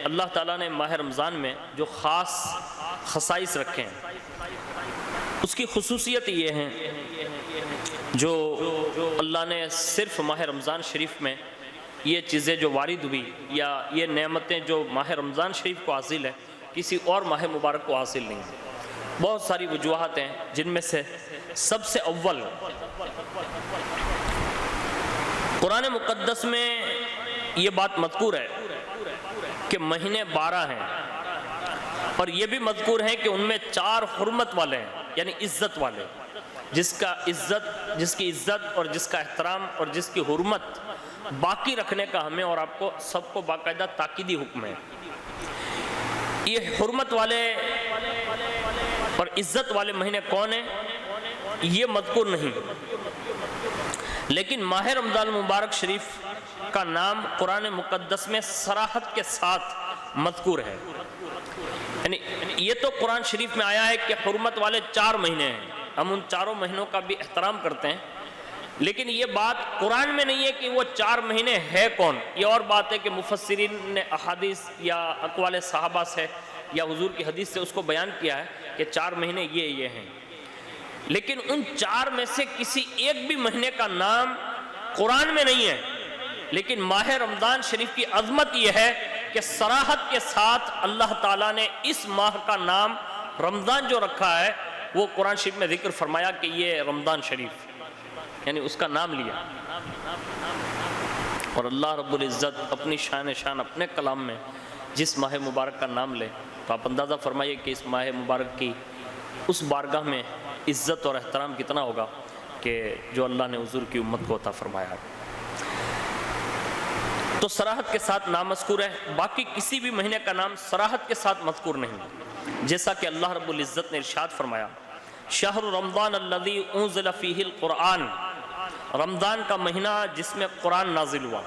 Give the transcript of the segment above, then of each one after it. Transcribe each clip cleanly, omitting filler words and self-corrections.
اللہ تعالیٰ نے ماہ رمضان میں جو خاص خصائص رکھے ہیں، اس کی خصوصیت یہ ہیں جو اللہ نے صرف ماہ رمضان شریف میں یہ چیزیں جو وارد ہوئی یا یہ نعمتیں جو ماہ رمضان شریف کو حاصل ہے کسی اور ماہ مبارک کو حاصل نہیں ہیں۔ بہت ساری وجوہات ہیں، جن میں سے سب سے اول قرآن مقدس میں یہ بات مذکور ہے کہ مہینے 12 ہیں، اور یہ بھی مذکور ہے کہ ان میں 4 حرمت والے ہیں، یعنی عزت والے، جس کی عزت اور جس کا احترام اور جس کی حرمت باقی رکھنے کا ہمیں اور آپ کو سب کو باقاعدہ تاکیدی حکم ہے۔ یہ حرمت والے اور عزت والے مہینے کون ہیں یہ مذکور نہیں، لیکن ماہ رمضان المبارک شریف کا نام قرآن مقدس میں صراحت کے ساتھ مذکور ہے۔ یعنی یہ تو قرآن شریف میں آیا ہے کہ حرمت والے 4 مہینے ہیں، ہم ان 4 مہینوں کا بھی احترام کرتے ہیں، لیکن یہ بات قرآن میں نہیں ہے کہ وہ 4 مہینے ہے کون۔ یہ اور بات ہے کہ مفسرین نے احادیث یا اقوال صحابہ سے یا حضور کی حدیث سے اس کو بیان کیا ہے کہ 4 مہینے یہ ہیں، لیکن ان 4 میں سے کسی ایک بھی مہینے کا نام قرآن میں نہیں ہے۔ لیکن ماہ رمضان شریف کی عظمت یہ ہے کہ صراحت کے ساتھ اللہ تعالیٰ نے اس ماہ کا نام رمضان جو رکھا ہے وہ قرآن شریف میں ذکر فرمایا کہ یہ رمضان شریف، یعنی اس کا نام لیا۔ اور اللہ رب العزت اپنی شان اپنے کلام میں جس ماہ مبارک کا نام لے تو آپ اندازہ فرمائیے کہ اس ماہ مبارک کی اس بارگاہ میں عزت اور احترام کتنا ہوگا کہ جو اللہ نے حضور کی امت کو عطا فرمایا ہے۔ تو صراحت کے ساتھ نام مذکور ہے، باقی کسی بھی مہینے کا نام صراحت کے ساتھ مذکور نہیں، جیسا کہ اللہ رب العزت نے ارشاد فرمایا شہر رمضان الذی انزل فیہ القرآن، رمضان کا مہینہ جس میں قرآن نازل ہوا۔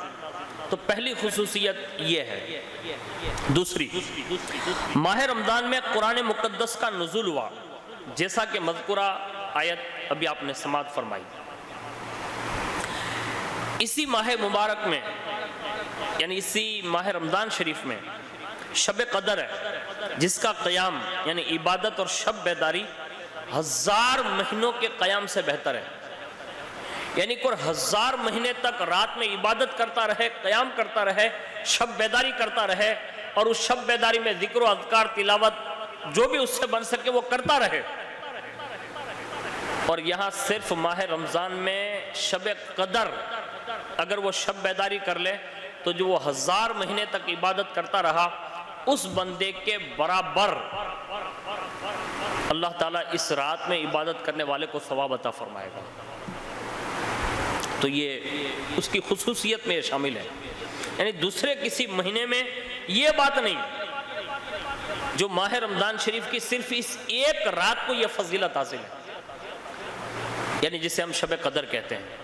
تو پہلی خصوصیت یہ ہے۔ دوسری، ماہ رمضان میں قرآن مقدس کا نزول ہوا، جیسا کہ مذکورہ آیت ابھی آپ نے سماعت فرمائی۔ اسی ماہ مبارک میں یعنی اسی ماہ رمضان شریف میں شب قدر ہے، جس کا قیام یعنی عبادت اور شب بیداری 1000 مہینوں کے قیام سے بہتر ہے۔ یعنی کوئی 1000 مہینے تک رات میں عبادت کرتا رہے، قیام کرتا رہے، شب بیداری کرتا رہے، اور اس شب بیداری میں ذکر و اذکار تلاوت جو بھی اس سے بن سکے وہ کرتا رہے، اور یہاں صرف ماہ رمضان میں شب قدر اگر وہ شب بیداری کر لے تو جو وہ 1000 مہینے تک عبادت کرتا رہا اس بندے کے برابر اللہ تعالیٰ اس رات میں عبادت کرنے والے کو ثواب عطا فرمائے گا۔ تو یہ اس کی خصوصیت میں شامل ہے، یعنی دوسرے کسی مہینے میں یہ بات نہیں، جو ماہ رمضان شریف کی صرف اس ایک رات کو یہ فضیلت حاصل ہے، یعنی جسے ہم شب قدر کہتے ہیں۔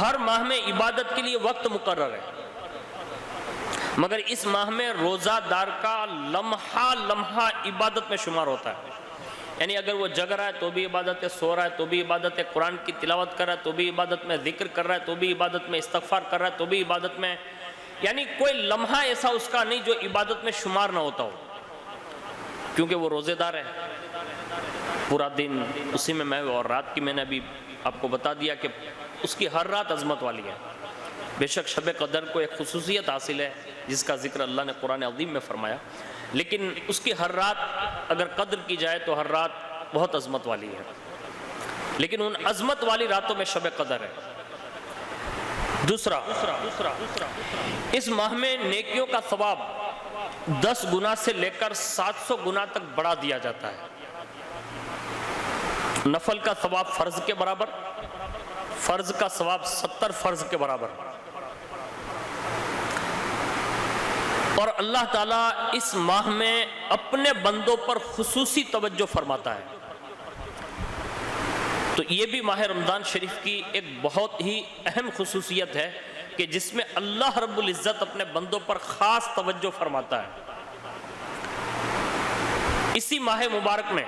ہر ماہ میں عبادت کے لیے وقت مقرر ہے، مگر اس ماہ میں روزہ دار کا لمحہ لمحہ عبادت میں شمار ہوتا ہے۔ یعنی اگر وہ جگ رہا ہے تو بھی عبادت ہے، سو رہا ہے تو بھی عبادت ہے، قرآن کی تلاوت کر رہا ہے تو بھی عبادت میں، ذکر کر رہا ہے تو بھی عبادت میں، استغفار کر رہا ہے تو بھی عبادت میں، یعنی کوئی لمحہ ایسا اس کا نہیں جو عبادت میں شمار نہ ہوتا ہو، کیونکہ وہ روزے دار ہے، پورا دن اسی میں اور رات کی میں نے ابھی آپ کو بتا دیا کہ اس کی ہر رات عظمت والی ہے۔ بے شک شب قدر کو ایک خصوصیت حاصل ہے جس کا ذکر اللہ نے قرآن عظیم میں فرمایا، لیکن اس کی ہر رات اگر قدر کی جائے تو ہر رات بہت عظمت والی ہے، لیکن ان عظمت والی راتوں میں شب قدر ہے۔ دوسرا، اس ماہ میں نیکیوں کا ثواب 10 گنا سے لے کر 700 گنا تک بڑھا دیا جاتا ہے۔ نفل کا ثواب فرض کے برابر، فرض کا ثواب 70 فرض کے برابر، اور اللہ تعالیٰ اس ماہ میں اپنے بندوں پر خصوصی توجہ فرماتا ہے۔ تو یہ بھی ماہ رمضان شریف کی ایک بہت ہی اہم خصوصیت ہے کہ جس میں اللہ رب العزت اپنے بندوں پر خاص توجہ فرماتا ہے۔ اسی ماہ مبارک میں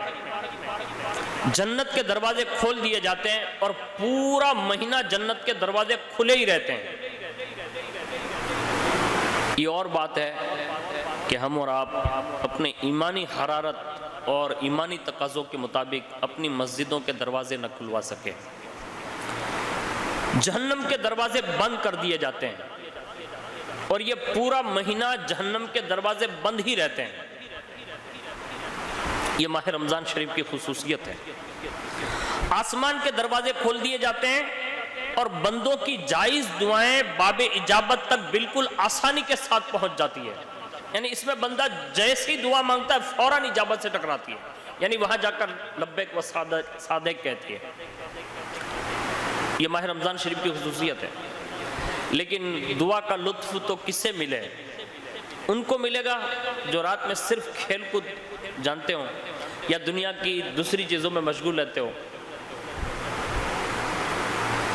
جنت کے دروازے کھول دیے جاتے ہیں اور پورا مہینہ جنت کے دروازے کھلے ہی رہتے ہیں۔ یہ اور بات ہے کہ ہم اور آپ اپنے ایمانی حرارت اور ایمانی تقاضوں کے مطابق اپنی مسجدوں کے دروازے نہ کھلوا سکے. جہنم کے دروازے بند کر دیے جاتے ہیں اور یہ پورا مہینہ جہنم کے دروازے بند ہی رہتے ہیں. یہ ماہ رمضان شریف کی خصوصیت ہے. آسمان کے دروازے کھول دیے جاتے ہیں اور بندوں کی جائز دعائیں باب اجابت تک بالکل آسانی کے ساتھ پہنچ جاتی ہے. یعنی اس میں بندہ جیسی دعا مانگتا ہے فوراً اجابت سے ٹکراتی ہے. یعنی وہاں جا کر لبیک و صادق کہتی ہے. یہ ماہ رمضان شریف کی خصوصیت ہے. لیکن دعا کا لطف تو کس سے ملے؟ ان کو ملے گا جو رات میں صرف کھیل کود جانتے ہوں یا دنیا کی دوسری چیزوں میں مشغول رہتے ہو.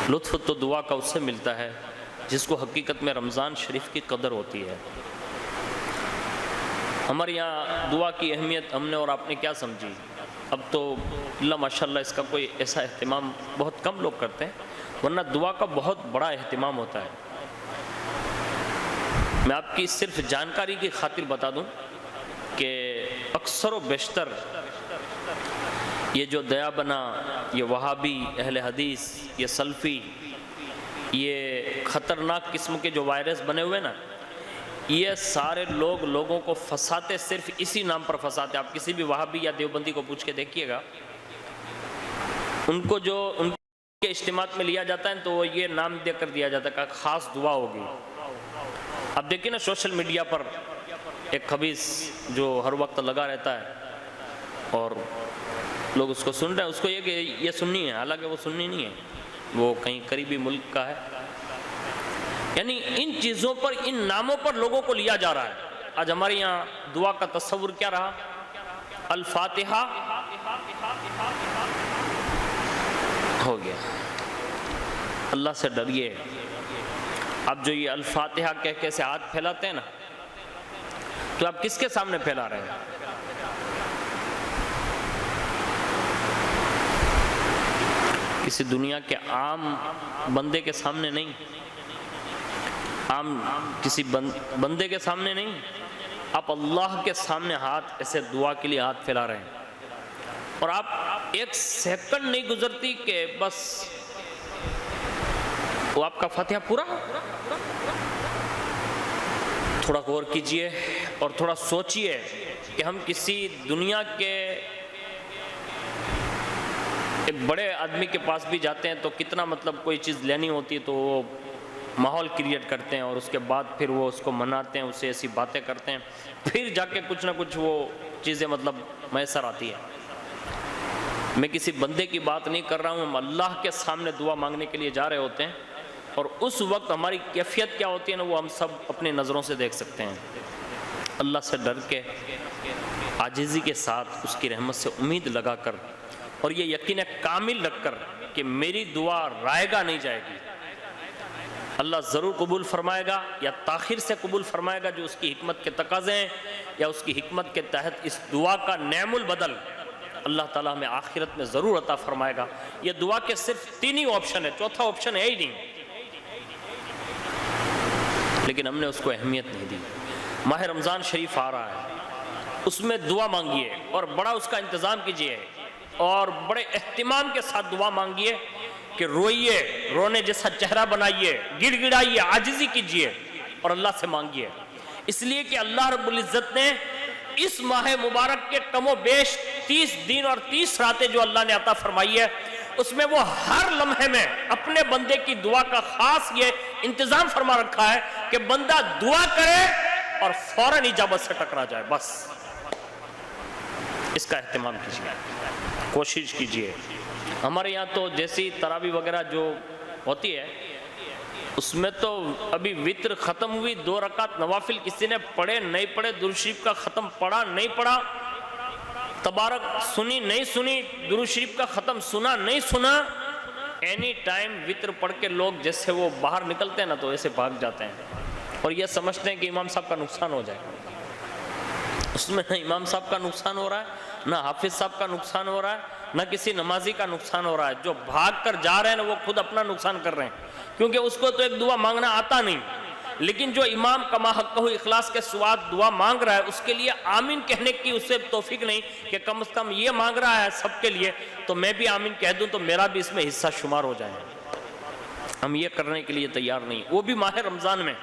لطف تو دعا کا اس سے ملتا ہے جس کو حقیقت میں رمضان شریف کی قدر ہوتی ہے. ہمارے یہاں دعا کی اہمیت ہم نے اور آپ نے کیا سمجھی؟ اب تو اللہ ماشاءاللہ اس کا کوئی ایسا اہتمام بہت کم لوگ کرتے ہیں، ورنہ دعا کا بہت بڑا اہتمام ہوتا ہے. میں آپ کی صرف جانکاری کی خاطر بتا دوں کہ اکثر و بیشتر یہ جو دیا بنا، یہ وہابی، اہل حدیث، یہ سلفی، یہ خطرناک قسم کے جو وائرس بنے ہوئے نا، یہ سارے لوگ لوگوں کو پھنساتے صرف اسی نام پر پھنساتے. آپ کسی بھی وہابی یا دیوبندی کو پوچھ کے دیکھیے گا، ان کو جو ان کے اجتماعات میں لیا جاتا ہے تو وہ یہ نام دے کر دیا جاتا ہے کہ خاص دعا ہوگی. اب دیکھیں نا سوشل میڈیا پر ایک خبیث جو ہر وقت لگا رہتا ہے اور لوگ اس کو سن رہے ہیں، اس کو یہ کہ یہ سنی ہے، حالانکہ وہ سنی نہیں ہے، وہ کہیں قریبی ملک کا ہے. یعنی ان چیزوں پر، ان ناموں پر لوگوں کو لیا جا رہا ہے. آج ہمارے یہاں دعا کا تصور کیا رہا؟ الفاتحہ ہو گیا. اللہ سے ڈریے. اب جو یہ الفاتحہ کہہ کے سے ہاتھ پھیلاتے ہیں نا، تو آپ کس کے سامنے پھیلا رہے ہیں؟ کسی دنیا کے عام بندے کے سامنے نہیں، عام کسی بندے کے سامنے نہیں. آپ اللہ کے سامنے ہاتھ ایسے دعا کے لیے ہاتھ پھیلا رہے ہیں، اور آپ ایک سیکنڈ نہیں گزرتی کہ بس وہ آپ کا فاتحہ پورا. تھوڑا غور کیجئے اور تھوڑا سوچئے کہ ہم کسی دنیا کے ایک بڑے آدمی کے پاس بھی جاتے ہیں تو کتنا مطلب کوئی چیز لینی ہوتی ہے تو وہ ماحول کریٹ کرتے ہیں، اور اس کے بعد پھر وہ اس کو مناتے ہیں، اسے ایسی باتیں کرتے ہیں، پھر جا کے کچھ نہ کچھ وہ چیزیں مطلب میسر آتی ہے. میں کسی بندے کی بات نہیں کر رہا ہوں، ہم اللہ کے سامنے دعا مانگنے کے لیے جا رہے ہوتے ہیں، اور اس وقت ہماری کیفیت کیا ہوتی ہے نا، وہ ہم سب اپنی نظروں سے دیکھ سکتے ہیں. اللہ سے ڈر کے، عاجزی کے ساتھ، اس کی رحمت سے امید لگا کر، اور یہ یقین کامل رکھ کر کہ میری دعا رائے گا نہیں جائے گی، اللہ ضرور قبول فرمائے گا، یا تاخیر سے قبول فرمائے گا جو اس کی حکمت کے تقاضے ہیں، یا اس کی حکمت کے تحت اس دعا کا نعم البدل اللہ تعالیٰ ہمیں آخرت میں ضرور عطا فرمائے گا. یہ دعا کے صرف 3 ہی آپشن ہے، چوتھا آپشن ہے ہی نہیں، لیکن ہم نے اس کو اہمیت نہیں دی. ماہ رمضان شریف آ رہا ہے، اس میں دعا مانگیے اور بڑا اس کا انتظام کیجیے، اور بڑے اہتمام کے ساتھ دعا مانگیے کہ روئیے، رونے جیسا چہرہ بنائیے، گڑ گڑائیے، عاجزی کیجیے اور اللہ سے مانگیے. اس لیے کہ اللہ رب العزت نے اس ماہ مبارک کے کم و بیش 30 دن اور 30 راتیں جو اللہ نے عطا فرمائی ہے، اس میں وہ ہر لمحے میں اپنے بندے کی دعا کا خاص یہ انتظام فرما رکھا ہے کہ بندہ دعا کرے اور فوراً اجابت سے ٹکرا جائے. بس اس کا اہتمام کیجیے، کوشش کیجیے. ہمارے یہاں تو جیسی تراویح وغیرہ جو ہوتی ہے، اس میں تو ابھی وتر ختم ہوئی، 2 رکعت نوافل کسی نے پڑھے نہیں پڑھے، درود شریف کا ختم پڑھا نہیں پڑھا، تبارک سنی نہیں سنی، درود شریف کا ختم سنا نہیں سنا، اینی ٹائم وتر پڑھ کے لوگ جیسے وہ باہر نکلتے ہیں نا تو ایسے بھاگ جاتے ہیں، اور یہ سمجھتے ہیں کہ امام صاحب کا نقصان ہو جائے. اس میں نہ امام صاحب کا نقصان ہو رہا ہے، نہ حافظ صاحب کا نقصان ہو رہا ہے، نہ کسی نمازی کا نقصان ہو رہا ہے. جو بھاگ کر جا رہے ہیں وہ خود اپنا نقصان کر رہے ہیں، کیونکہ اس کو تو ایک دعا مانگنا آتا نہیں. لیکن جو امام کما حقہ اخلاص کے ساتھ دعا مانگ رہا ہے اس کے لیے آمین کہنے کی اسے توفیق نہیں کہ کم از کم یہ مانگ رہا ہے سب کے لیے تو میں بھی آمین کہہ دوں تو میرا بھی اس میں حصہ شمار ہو جائے. ہم یہ کرنے کے لیے تیار نہیں, وہ بھی ماہ رمضان میں.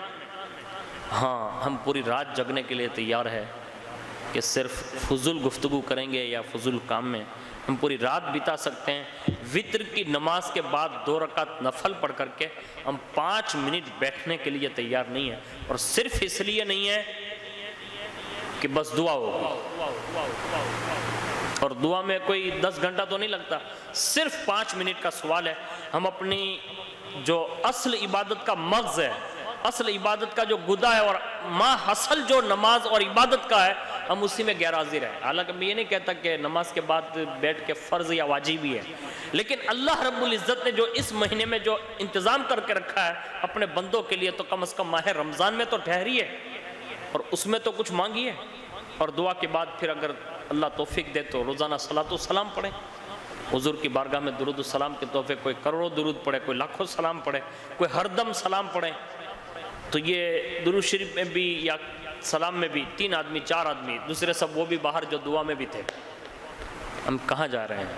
ہاں ہم پوری رات جگنے کے لیے تیار ہے کہ صرف فضول گفتگو کریں گے یا فضول کام میں ہم پوری رات بتا سکتے ہیں. وطر کی نماز کے بعد 2 رکعت نفل پڑھ کر کے ہم 5 منٹ بیٹھنے کے لیے تیار نہیں ہیں, اور صرف اس لیے نہیں ہے کہ بس دعا ہوگی, اور دعا میں کوئی 10 گھنٹہ تو نہیں لگتا, صرف 5 منٹ کا سوال ہے. ہم اپنی جو اصل عبادت کا مغز ہے, اصل عبادت کا جو گدا ہے اور ماں حاصل جو نماز اور عبادت کا ہے, ہم اسی میں غیر حاضر ہیں. حالانکہ میں یہ نہیں کہتا کہ نماز کے بعد بیٹھ کے فرض یا واجب ہی ہے, لیکن اللہ رب العزت نے جو اس مہینے میں جو انتظام کر کے رکھا ہے اپنے بندوں کے لیے, تو کم از کم ماہ رمضان میں تو ٹھہریے اور اس میں تو کچھ مانگیے, اور دعا کے بعد پھر اگر اللہ توفیق دے تو روزانہ صلاۃ و سلام پڑھیں. حضور کی بارگاہ میں درود و سلام کے تحفے, کوئی کروڑوں درود پڑھے, کوئی لاکھوں سلام پڑھے, کوئی ہر دم سلام پڑھے. تو یہ درود شریف میں بھی یا سلام میں بھی 3 آدمی 4 آدمی, دوسرے سب وہ بھی باہر جو دعا میں بھی تھے. ہم کہاں جا رہے ہیں؟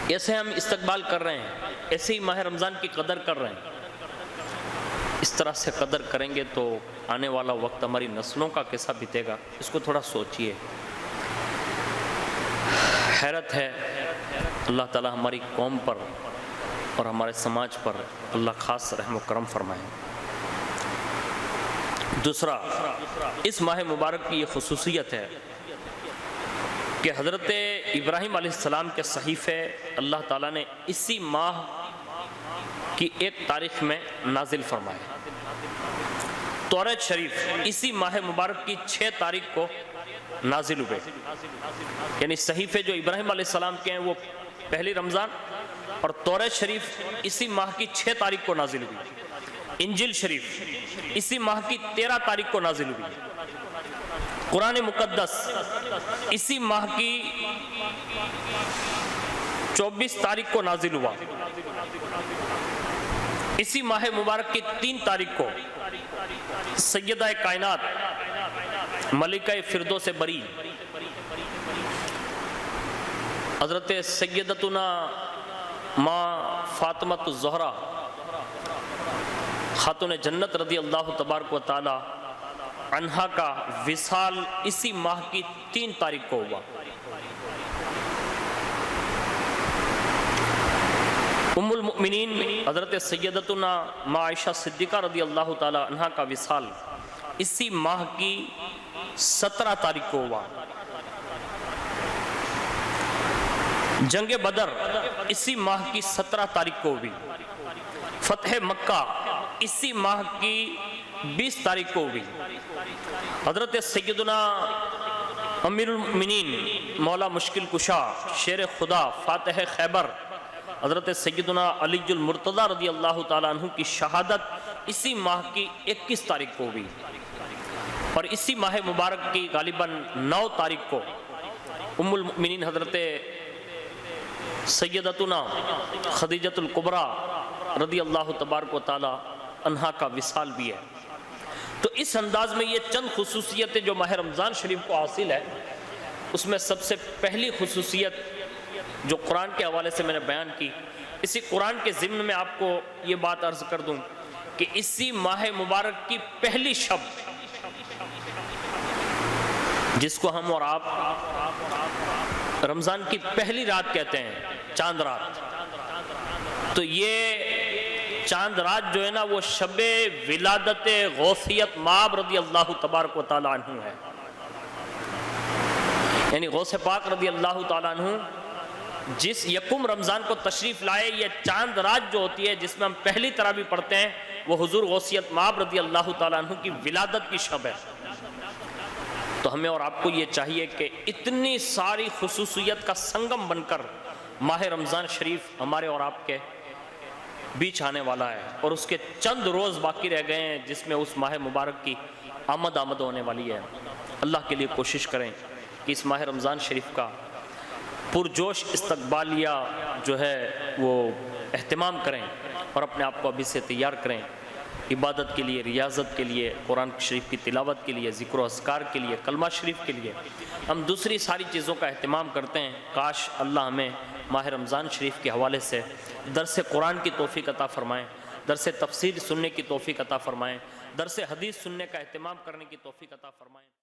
ایسے ہم استقبال کر رہے ہیں, ایسے ہی ماہ رمضان کی قدر کر رہے ہیں. اس طرح سے قدر کریں گے تو آنے والا وقت ہماری نسلوں کا کیسا بیتے گا, اس کو تھوڑا سوچئے. حیرت ہے, اللہ تعالی ہماری قوم پر اور ہمارے سماج پر اللہ خاص رحم و کرم فرمائے. دوسرا, اس ماہ مبارک کی یہ خصوصیت ہے کہ حضرت ابراہیم علیہ السلام کے صحیفے اللہ تعالیٰ نے اسی ماہ کی 1 تاریخ میں نازل فرمائے. توریت شریف اسی ماہ مبارک کی 6 تاریخ کو نازل ہوئے. یعنی صحیفے جو ابراہیم علیہ السلام کے ہیں وہ پہلی رمضان, اور توریت شریف اسی ماہ کی 6 تاریخ کو نازل ہوئی. انجیل شریف اسی ماہ کی 13 تاریخ کو نازل ہوئی. قرآن مقدس اسی ماہ کی 24 تاریخ کو نازل ہوا. اسی ماہ مبارک کی 3 تاریخ کو سیدہ کائنات ملکہ فردوس بری حضرت سیدتنا ماں فاطمہ الزہرا خاتون جنت رضی اللہ تبارک و تعالی عنہا کا وصال اسی ماہ کی 3 تاریخ کو ہوا. ام المؤمنین حضرت سیدتنا ماں عائشہ صدیقہ رضی اللہ تعالی عنہا کا وصال اسی ماہ کی 17 تاریخ کو ہوا. جنگ بدر اسی ماہ کی 17 تاریخ کو ہوئی. فتح مکہ اسی ماہ کی 20 تاریخ کو ہوئی. حضرت سیدنا امیر المؤمنین مولا مشکل کشا شیر خدا فاتح خیبر حضرت سیدنا علی المرتضی رضی اللہ تعالیٰ عنہ کی شہادت اسی ماہ کی 21 تاریخ کو ہوئی. اور اسی ماہ مبارک کی غالباً 9 تاریخ کو ام المؤمنین حضرت سیدتنا خدیجۃ الکبریٰ رضی اللہ تبارک و تعالی عنہا کا وصال بھی ہے. تو اس انداز میں یہ چند خصوصیتیں جو ماہ رمضان شریف کو حاصل ہے, اس میں سب سے پہلی خصوصیت جو قرآن کے حوالے سے میں نے بیان کی, اسی قرآن کے ضمن میں آپ کو یہ بات عرض کر دوں کہ اسی ماہ مبارک کی پہلی شب جس کو ہم اور آپ رمضان کی پہلی رات کہتے ہیں, چاند رات, تو یہ چاند رات جو ہے نا وہ شب ولادت غوثیت مآب رضی اللہ تبارک و تعالی عنہ ہے. یعنی غوث پاک رضی اللہ تعالی عنہ جس یکم رمضان کو تشریف لائے, یہ چاند رات جو ہوتی ہے جس میں ہم پہلی تراویح پڑھتے ہیں وہ حضور غوثیت مآب رضی اللہ تعالیٰ عنہ کی ولادت کی شب ہے. تو ہمیں اور آپ کو یہ چاہیے کہ اتنی ساری خصوصیت کا سنگم بن کر ماہ رمضان شریف ہمارے اور آپ کے بیچ آنے والا ہے, اور اس کے چند روز باقی رہ گئے ہیں جس میں اس ماہ مبارک کی آمد ہونے والی ہے. اللہ کے لیے کوشش کریں کہ اس ماہ رمضان شریف کا پرجوش استقبالیہ جو ہے وہ اہتمام کریں اور اپنے آپ کو ابھی سے تیار کریں. عبادت کے لیے، ریاضت کے لیے، قرآن شریف کی تلاوت کے لیے، ذکر و اذکار کے لیے، کلمہ شریف کے لیے ہم دوسری ساری چیزوں کا اہتمام کرتے ہیں۔ کاش اللہ ہمیں ماہ رمضان شریف کے حوالے سے درس قرآن کی توفیق عطا فرمائیں، درس تفسیر سننے کی توفیق عطا فرمائیں، درس حدیث سننے کا اہتمام کرنے کی توفیق عطا فرمائیں۔